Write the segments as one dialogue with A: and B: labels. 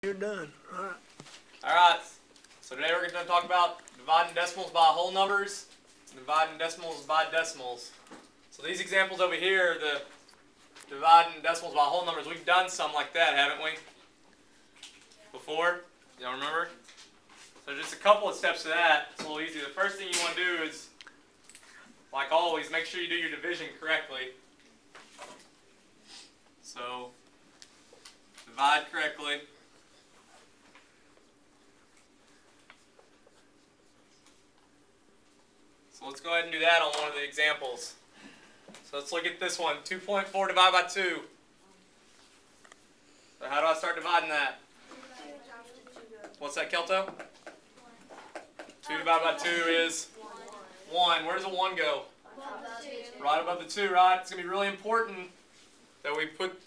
A: You're done. All right.
B: All right. So today we're going to talk about dividing decimals by whole numbers, and dividing decimals by decimals. So these examples over here, the dividing decimals by whole numbers, we've done some like that, haven't we? Before? Y'all remember? So just a couple of steps to that. It's a little easy. The first thing you want to do is, like always, make sure you do your division correctly. So divide correctly. So let's go ahead and do that on one of the examples. So let's look at this one. 2.4 divided by 2. So how do I start dividing that? What's that, Kelto? 2 divided by 2 is 1. Where does a 1 go? Right above the 2, right? It's going to be really important that we put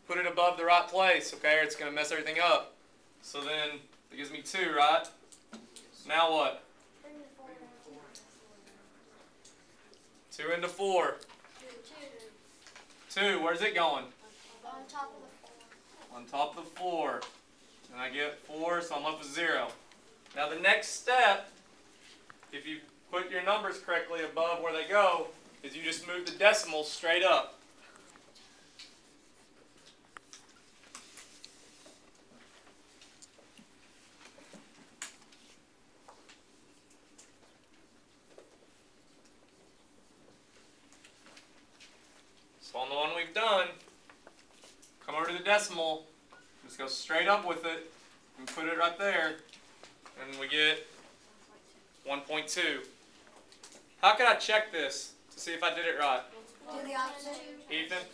B: it above the right place, okay? Or it's going to mess everything up. So then it gives me 2, right? Now what? 2 into 4. 2. Where's it going?
C: On top of the 4.
B: On top of the 4. And I get 4, so I'm left with 0. Now the next step, if you put your numbers correctly above where they go, is you just move the decimals straight up. So on the one we've done, come over to the decimal, just go straight up with it, and put it right there, and we get 1.2. How can I check this to see if I did it right?
C: Do the opposite.
B: Ethan?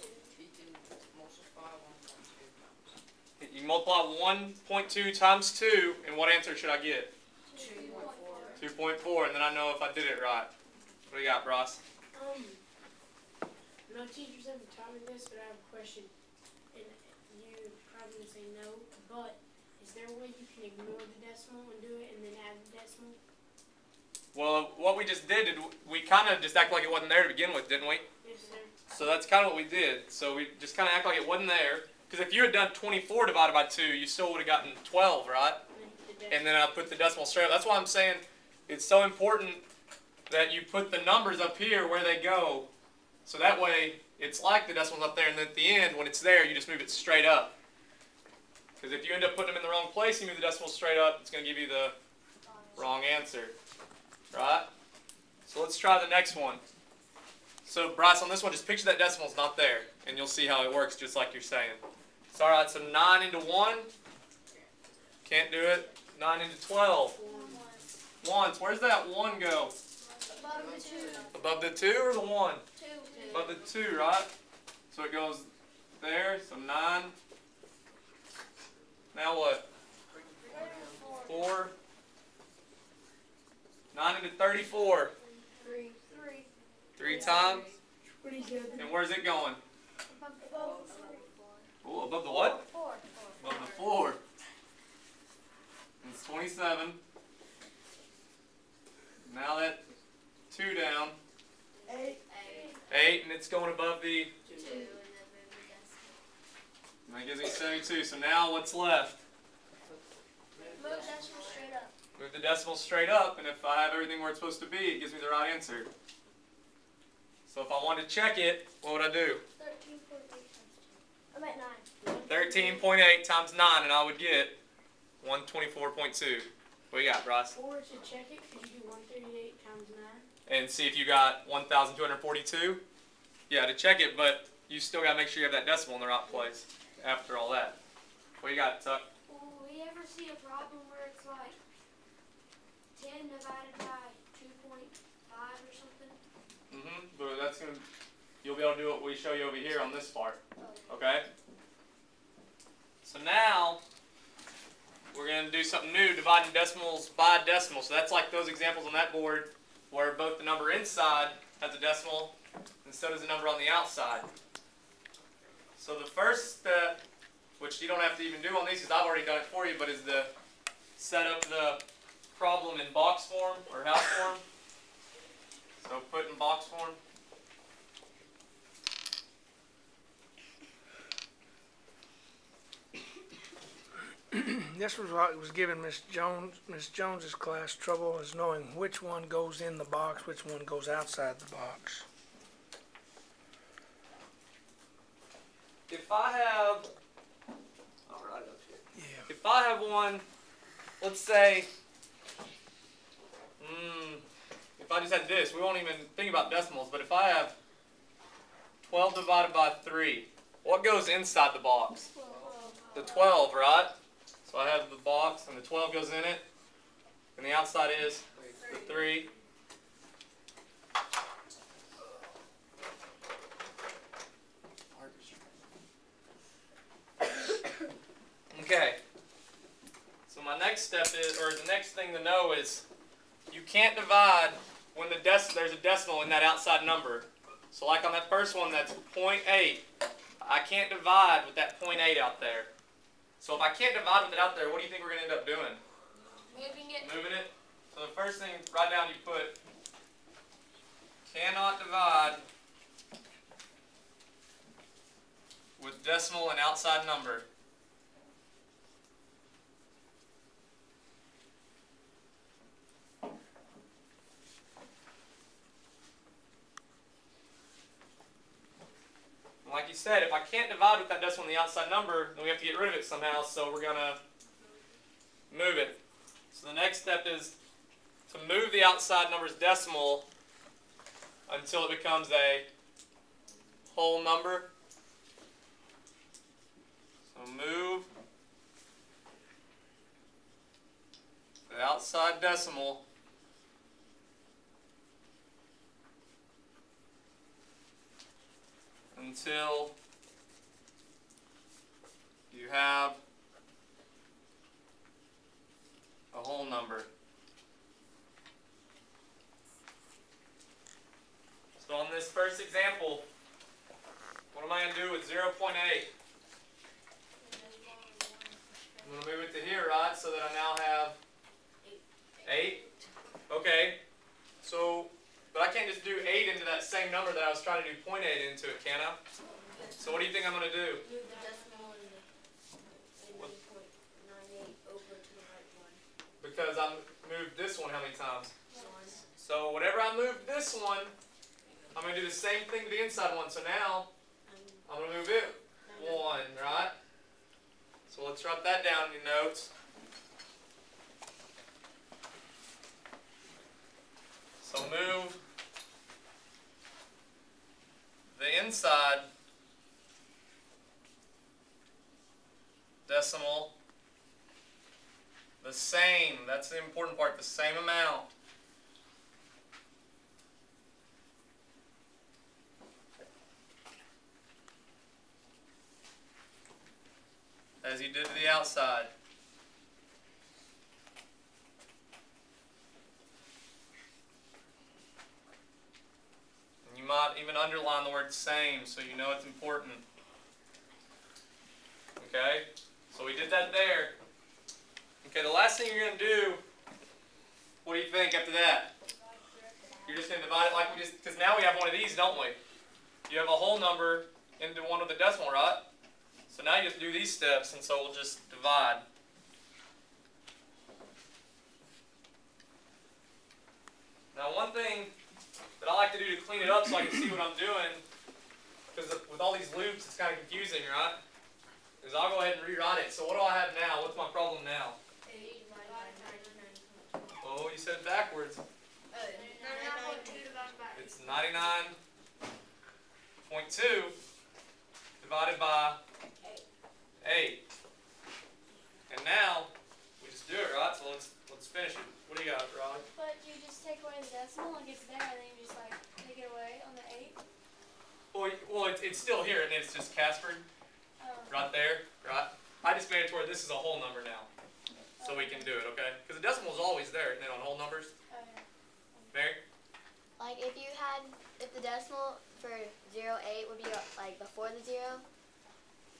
B: You multiply 1.2 times 2, and what answer should I get? 2.4, and then I know if I did it right. What do you got, Ross?
D: No teachers ever taught me this, but I have a question. And you probably would say no, but is there a way you can ignore the decimal and do it and then add the decimal?
B: Well, what we just did, we kind of just act like it wasn't there to begin with, didn't we?
D: Yes, sir.
B: So that's kind of what we did. So we just kind of act like it wasn't there. Because if you had done 24 divided by 2, you still would have gotten 12, right? And then I put the decimal straight up. That's why I'm saying it's so important that you put the numbers up here where they go. So that way, it's like the decimal's up there, and then at the end, when it's there, you just move it straight up. Because if you end up putting them in the wrong place, you move the decimal straight up, it's going to give you the wrong answer. Right? So let's try the next one. So Bryce, on this one, just picture that decimal's not there, and you'll see how it works just like you're saying. So alright, so 9 into 1. Can't do it. 9 into 12. Ones. Where's that 1 go?
C: Above the 2.
B: Above the 2 or the 1?
C: 2.
B: Above the 2, right? So it goes there, so 9. Now what? 4. 9 into 34.
C: 3.
B: 3 times.
D: Pretty good.
B: And where's it going?
C: Above the 4.
B: Ooh, above the what?
C: 4.
B: Above the 4. And it's 27. Now that 2 down.
D: 8.
B: 8, and it's going above the,
C: 2.
B: and that gives me 72. So now what's left?
C: Move decimal straight up.
B: Move the decimal straight up, and if I have everything where it's supposed to be, it gives me the right answer. So if I wanted to check it, what would I do?
C: 13.8 times 2. I'm at 9.
B: 13.8 times 9, and I would get 124.2. What do you got, Bryce?
D: Or to check it, could you do 138 times 9?
B: And see if you got 1,242. Yeah, to check it, but you still got to make sure you have that decimal in the right place after all that. What do you got, Tuck?
C: Will we ever see a problem where it's like 10 divided by 2.5 or something?
B: But that's going to, you'll be able to do what we show you over here on this part. Okay? So now, we're going to do something new, dividing decimals by decimals. So that's like those examples on that board where both the number inside has a decimal and so does the number on the outside. So the first step, which you don't have to even do on these because I've already done it for you, but is to set up the problem in box form or house form. So put in box form.
A: This was what was giving Miss Jones's class trouble, is knowing which one goes in the box, which one goes outside the box.
B: If I have, I'll write it up here.
A: Yeah.
B: If I have one, let's say, if I just had this, we won't even think about decimals, but if I have 12 divided by 3, what goes inside the box? The 12, right? So I have the box and the 12 goes in it, and the outside is the 3. Okay. So my next step is, or the next thing to know is, you can't divide when there's a decimal in that outside number. So like on that first one, that's 0.8. I can't divide with that 0.8 out there. So if I can't divide with it out there, what do you think we're going to end up doing?
C: Moving it.
B: Moving it. So the first thing, write down, you put cannot divide with decimal and outside number. Like you said, if I can't divide with that decimal and the outside number, then we have to get rid of it somehow, so we're going to move it. So the next step is to move the outside number's decimal until it becomes a whole number. So move the outside decimal until you have a whole number. So on this first example, what am I going to do with 0.8? I'm going to move it to here, right? So that I now have 8. Okay. So, but I can't just do 8 into that same number that I was trying to do 0.8 into it, can I? So what do you think I'm going to do?
C: Move the decimal and the 0.98 over to the right one.
B: Because I moved this one how many times?
C: One.
B: So whenever I move this one, I'm going to do the same thing to the inside one. So now, I'm going to move it 1, right? So let's write that down in your notes. So move the inside decimal the same, that's the important part, the same amount as you did to the outside. And you might even underline the word same so you know it's important. Okay? So we did that there. Okay, the last thing you're going to do, what do you think after that? You're just going to divide it like we just, because now we have one of these, don't we? You have a whole number into one with a decimal, right? So now you just do these steps, and so we'll just divide. Now one thing that I like to do to clean it up so I can see what I'm doing, because with all these loops it's kind of confusing, right? Is I'll go ahead and rewrite it. So what do I have now? What's my problem now?
C: 8 divided by 99.
B: Oh, you said it backwards.
C: 99.2 divided by 8.
B: It's 99.2 divided by 8. And now we just do it, right? So let's finish it. What do you got, Riley?
E: But you just take away the decimal, like it's there, and then you just like take it away on the 8.
B: Well, it's still here, and it's just Caspered right there, right? I just made it to where this is a whole number now, so we can do it, okay? Because the decimal is always there, isn't it, on whole numbers? Mary?
E: Like if the decimal for 08 would be like before the 0,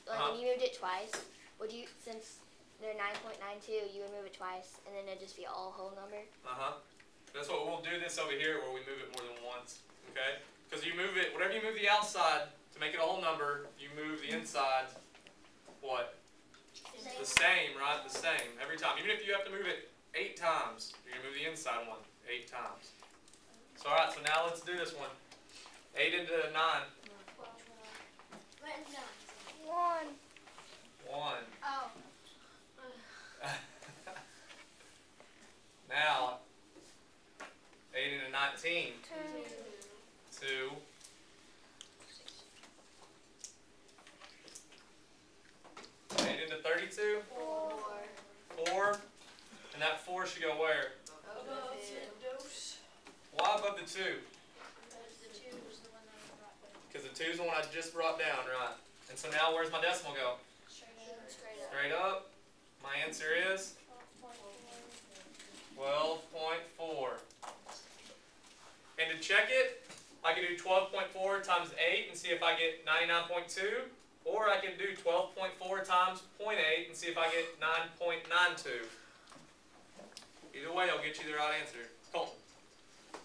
E: like when you moved it twice, would you, since they're 9.92, you would move it twice, and then it'd just be all whole number?
B: That's what we'll do this over here where we move it more than once, okay? Because you move it, whatever you move the outside to make it a whole number, you move the inside, what?
E: 7
B: The same, right? The same every time. Even if you have to move it 8 times, you're gonna move the inside one 8 times. So alright, so now let's do this one. 8 into 9.
E: 1.
B: 1.
C: Oh.
B: Now 8 into 19. 2. 8 into 32. 4. And that 4 should go where? Why above the 2? Because the 2 is the one I just brought down, right? And so now where's my decimal go? Straight up. My answer is 12.4. And to check it, I can do 12.4 times 8 and see if I get 99.2. Or I can do 12.4 times 0.8 and see if I get 9.92. Either way, I'll get you the right answer. Colton.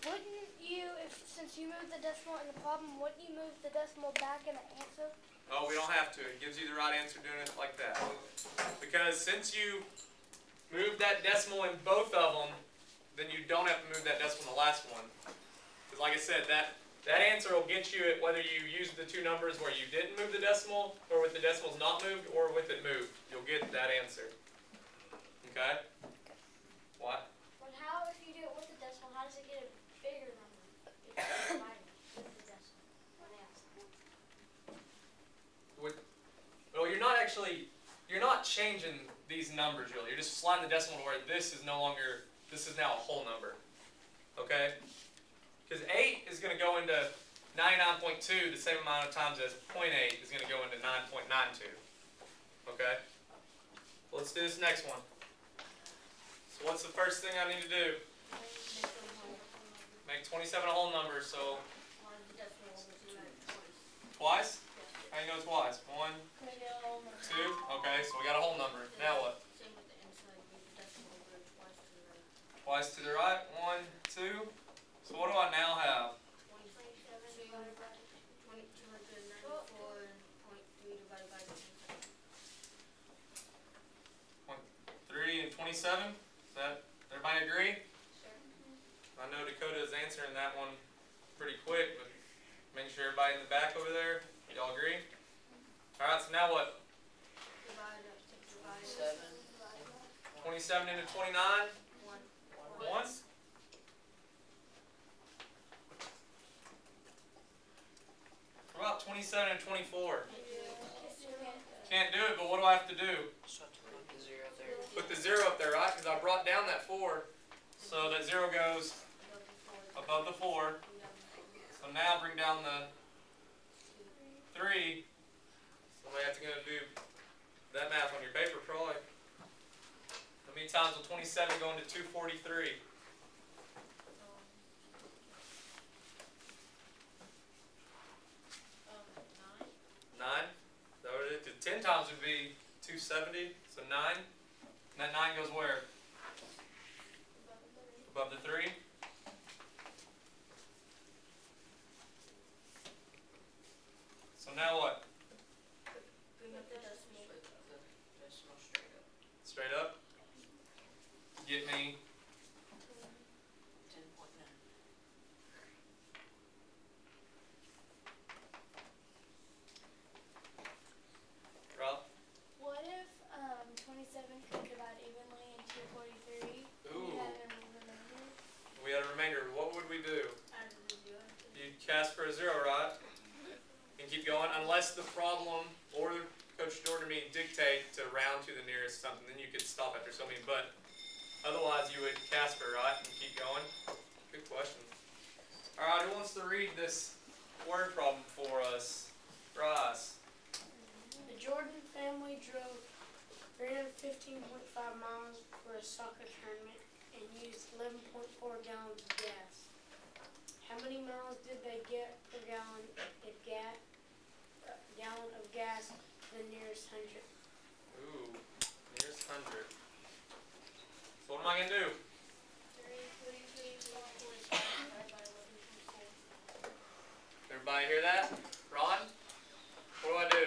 F: Wouldn't you, since you moved the decimal in the problem, wouldn't you move the decimal back in the answer?
B: Oh, we don't have to. It gives you the right answer doing it like that. Because since you moved that decimal in both of them, then you don't have to move that decimal in the last one. Because like I said, that answer will get you at whether you use the 2 numbers where you didn't move the decimal, or with the decimals not moved, or with it moved. You'll get that answer. Okay? What?
C: But how, if you do it with the decimal, how does it get a bigger number? If you divide it with the decimal on the outside.
B: Well, you're not changing these numbers really. You're just sliding the decimal to where this is now a whole number. Okay? Because 8 is going to go into 99.2 the same amount of times as 0.8 is going to go into 9.92. Okay? Well, let's do this next one. So what's the first thing I need to do? Make 27 a whole number, so twice? How do you know twice? 1, 2? Okay, so we got a whole number. Now what? Twice to the right. 1, 2. So what do I now have? 3 and 27? Is that, everybody agree?
C: Sure.
B: I know Dakota is answering that one pretty quick, but make sure everybody in the back over there, y'all agree? Alright, so now what? 27 into 29? 1? What about 27 and 24? Can't do it, but what do I have to do? Put the 0 up there, right? Because I brought down that 4. So that 0 goes above the 4. So now bring down the 3. Somebody have to go do that math on your paper, probably. How many times will 27 go into 243? 9? Is that what it is? 10 times would be 270, so 9. And that 9 goes where? Above the 3? So now what? Straight up? Get me
G: 10.9.
B: Rob?
F: What if 27 could divide evenly into 43?
B: Ooh.
F: You have a remainder?
B: We had a remainder. What would we do? You'd cast for a 0, right? And keep going unless the problem or Coach Jordan me dictate to round to the nearest something. Then you could stop after so many. But otherwise you would cast for, right? And keep going. Good question. Alright, who wants to read this word problem for us? Bryce.
D: The Jordan family drove 315.5 miles for a soccer tournament and used 11.4 gallons of gas. How many miles did they get per gallon of gas to the nearest 100?
B: Ooh, nearest 100. So what am I going to do? Everybody hear that? Ron? What do I do?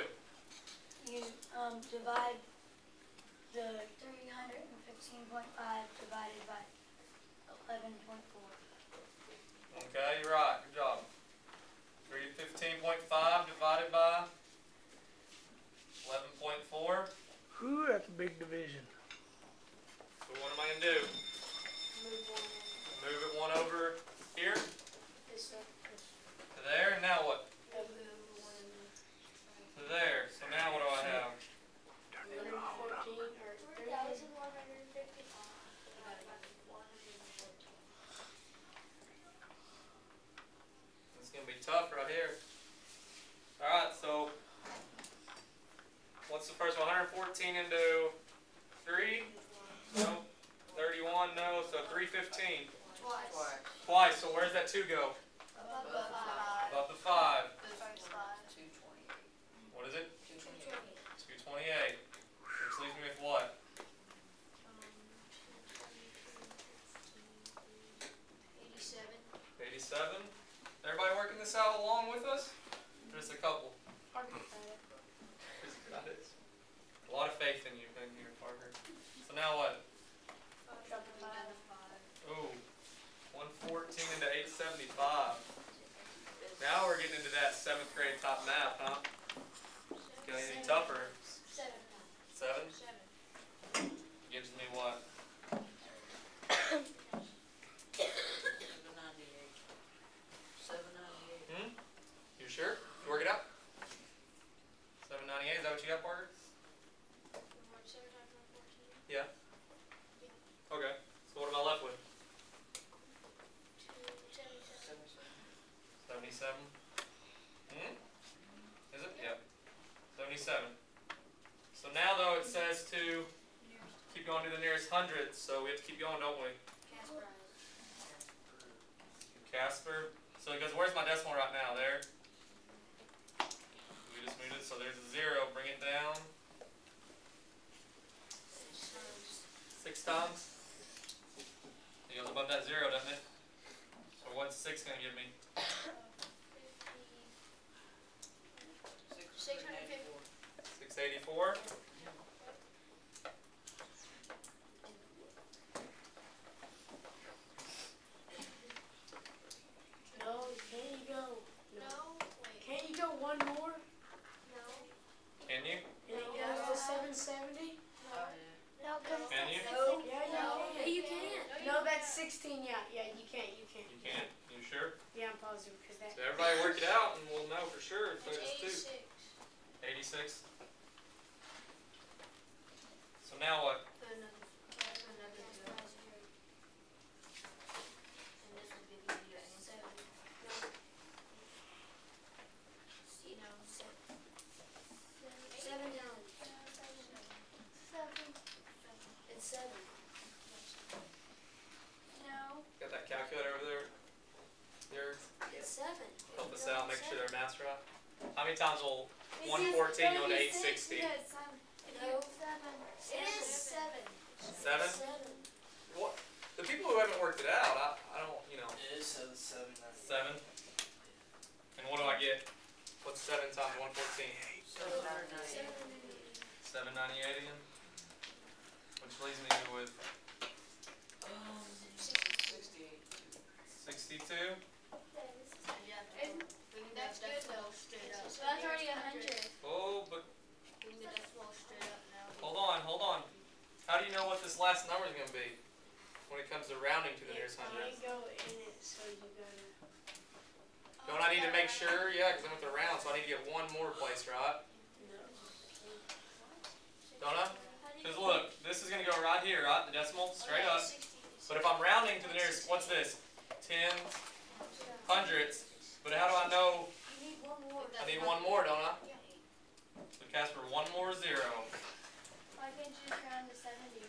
F: You divide divided by 11.4.
B: Okay, you're right. Good job. 315.5 divided by 11.4.
A: Whew, that's a big division.
B: So what am I going to do? Move it one over here to there, and now what? To there. So now what do I have?
F: 3,150.
B: It's going to be tough right here. Alright, so what's the first one? 114 into 3? No. 31, no. So 315. Twice. So where's that 2 go?
E: Above the 5.
B: Above the 5.
E: The first 5.
B: What is it? 228. Which leaves me with what? 87. Everybody working this out along with us? Just a couple. Just got it. A lot of faith in you here, Parker. So now what? Ooh, 114 into 875. Now we're getting into that 7th grade top math, huh? It's getting any tougher. 7? Gives me what?
G: 798.
B: You sure? You work it out? 798, is that what you got, Parker? Yeah. Okay. So what am I left with? 77. Is it? Yep. 77. So now though it says to keep going to the nearest hundred, so we have to keep going, don't we? Casper. So it goes, where's my decimal right now? There. We just moved it, so there's a 0. Bring it down. 6 times. It goes above that 0, doesn't it? So what's 6 going to give me? 684.
D: No, can you go? No. Can you go one more?
B: Can you?
D: And it goes to 770?
F: No, because
B: Can you?
D: Yeah, you can. No, that's 16. Yeah, you can't.
B: You can't? You sure?
D: Yeah, I'm positive because that.
B: So everybody work it out and we'll know for sure. So it's 2. 86. So now what?
C: It's 7. No.
B: Got that calculator over there? Yours?
C: It's 7.
B: Help us out, make sure their math's right. How many times will 114 go to 860?
C: No. It is 7.
B: 7? What? The people who haven't worked it out, I don't, you know.
G: It is 7.
B: 7? And what do I get? What's 7 times 114? 798 again? Which leaves me with
G: 68.
B: 62?
C: That's good though. So that's already 100.
B: Oh, but
C: Bring the decimal straight up now.
B: hold on. How do you know what this last number is going to be when it comes to rounding to the nearest
D: I
B: hundred?
D: go in it, so you gotta.
B: Don't I need to make sure? Yeah, because I went to round, so I need to get one more place, right? Don't I? Because look, this is going to go right here, right? The decimal, straight up. But if I'm rounding to the nearest, what's this? Tens, hundredths. But how do I know?
C: You need one more.
B: I need one more, don't I? So Casper, one more 0.
F: why can't you just round to 70?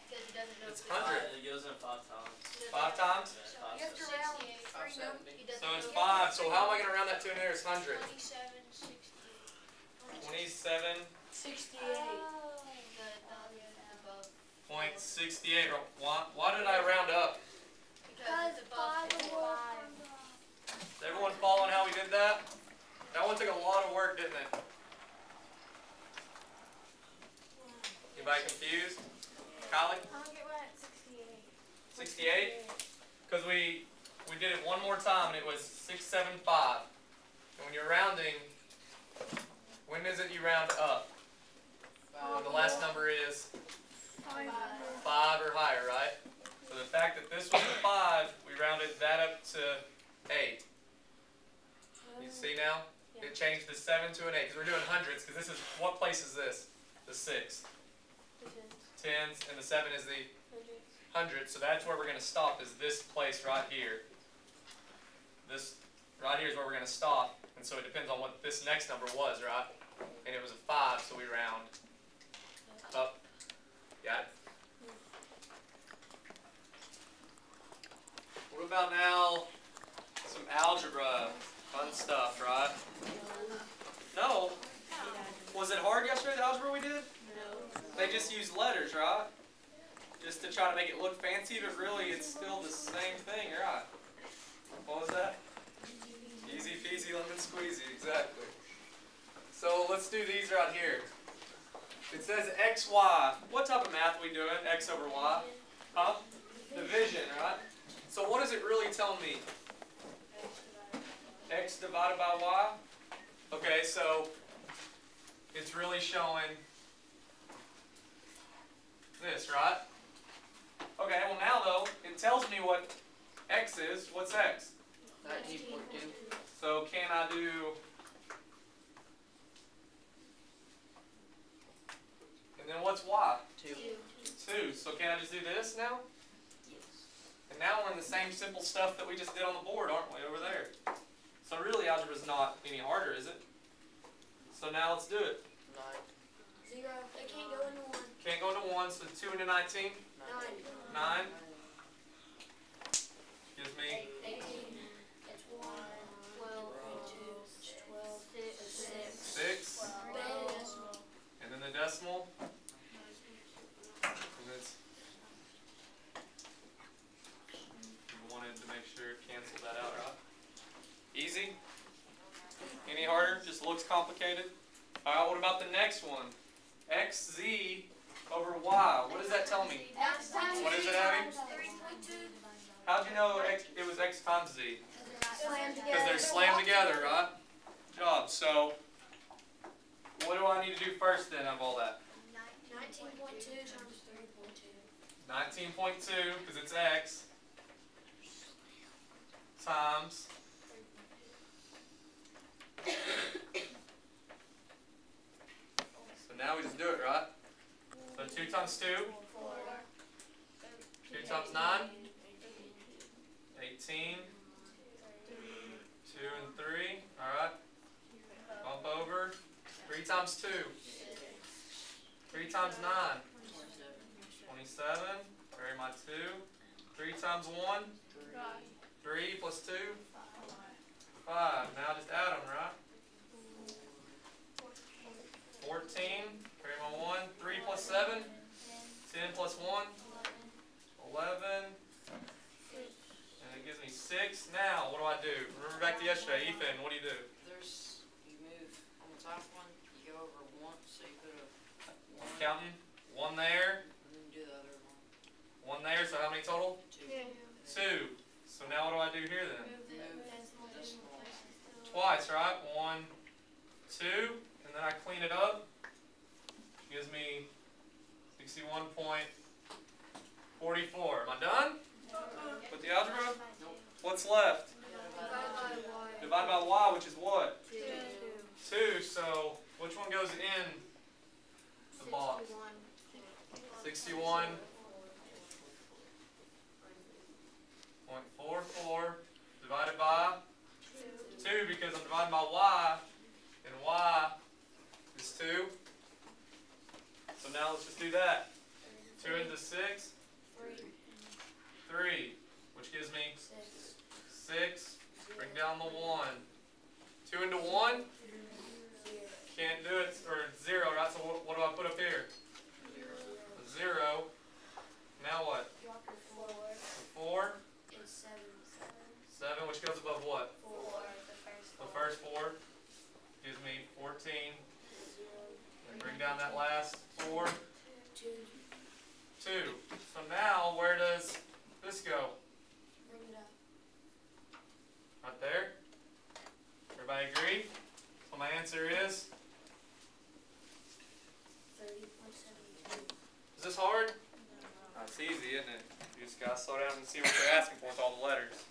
C: Because it doesn't know.
B: It's 100.
G: It goes in 5 times.
B: 5 times?
C: You have to round 3 numbers.
B: So it's 5. So how am I going to round that to the nearest hundred?
C: 27, 60.
B: 27.68.
D: 68.
B: Why did I round up?
C: Because it's above 5.
B: Is everyone following how we did that? That one took a lot of work, didn't it? Anybody confused? Kylie?
F: I don't get why it's 68.
B: 68? Because we did it one more time and it was 675. And when you're rounding, when is it you round up? When the last number is 5 or higher, right? So the fact that this was a 5, we rounded that up to 8. You see now? It changed the 7 to an 8 because we're doing hundreds. Because this is, what place is this? The 6. Tens, and the 7 is the hundreds. So that's where we're going to stop. Is this place right here? This right here is where we're going to stop. And so it depends on what this next number was, right? And it was a 5, so we round up. Got it? What about now some algebra? Fun stuff, right? No. Was it hard yesterday, the algebra we did? No. They just used letters, right? Just to try to make it look fancy, but really it's still the same thing, right? What was that? Easy peasy lemon squeezy, exactly. So let's do these right here. It says xy. What type of math are we doing? X over y? Huh? Division, right? So what does it really tell me? X divided by y? Okay, so it's really showing this, right? Okay, well now though, it tells me what x is. What's x?
G: 19.2.
B: So can I do... And then what's y?
G: 2.
B: 2. So can I just do this now? And now we're in the same simple stuff that we just did on the board, aren't we, over there? So really, algebra is not any harder, is it? So now let's do it.
G: 9.
C: 0. It can't go into 1.
B: Can't go into 1, so 2 into 19? 9. Gives me
C: 18. It's 1. 12. 12.
B: 6. And then the decimal. And it's, we wanted to make sure it canceled that out, right? Easy? Any harder? Just looks complicated? Alright, what about the next one? XZ over Y. What does that tell me?
C: X times
B: What is it,
C: 3
B: Abby?
C: times 3.2.
B: How'd you know it was X times Z?
C: Slammed
B: Because they're slammed together, right? Good job. So, what do I need to do first then of all that?
C: 19.2 times 3.2.
B: 19.2, because it's X, times so now we just do it, right? So 2 times 2, 2 times 9, 18, 2 and 3, alright, bump over, 3 times 2, 3 times 9, 27, bury my 2, 3 times 1, 3 plus 2, 5, now just add them, right? 14, carry my 1, 3 plus 7, 10 plus 1, 11, and it gives me 6. Now, what do I do? Remember back to yesterday, Ethan, what do?
G: You move on the top one, you go over 1, so you put a 1.
B: Counting, 1 there,
G: And then do the other one.
B: 1 there, so how many total?
G: 2.
B: 2. So now what do I do here then?
G: Move decimal.
B: Twice, right? 1, 2, and then I clean it up. Gives me 61.44. Am I done? With the algebra? What's left? Divided by y, which is what? 2. So which one goes in the box? 61.44 divided by 2, because I'm dividing by y, and y is 2. So now let's just do that. 2 into 6, 3, which gives me 6. Bring down the 1. 2 into 1, can't do it, or 0, right? So what do I put up here? 0. Now what? 4. 7, which goes above what?
C: 4.
B: The first 4 gives me 14. And bring down that last 4. 2 2. So now, where does this go?
D: Bring it up.
B: Right there? Everybody agree? So my answer is?
D: 30.72.
B: Is this hard? It's easy, isn't it? You just gotta slow down and see what they're asking for with all the letters.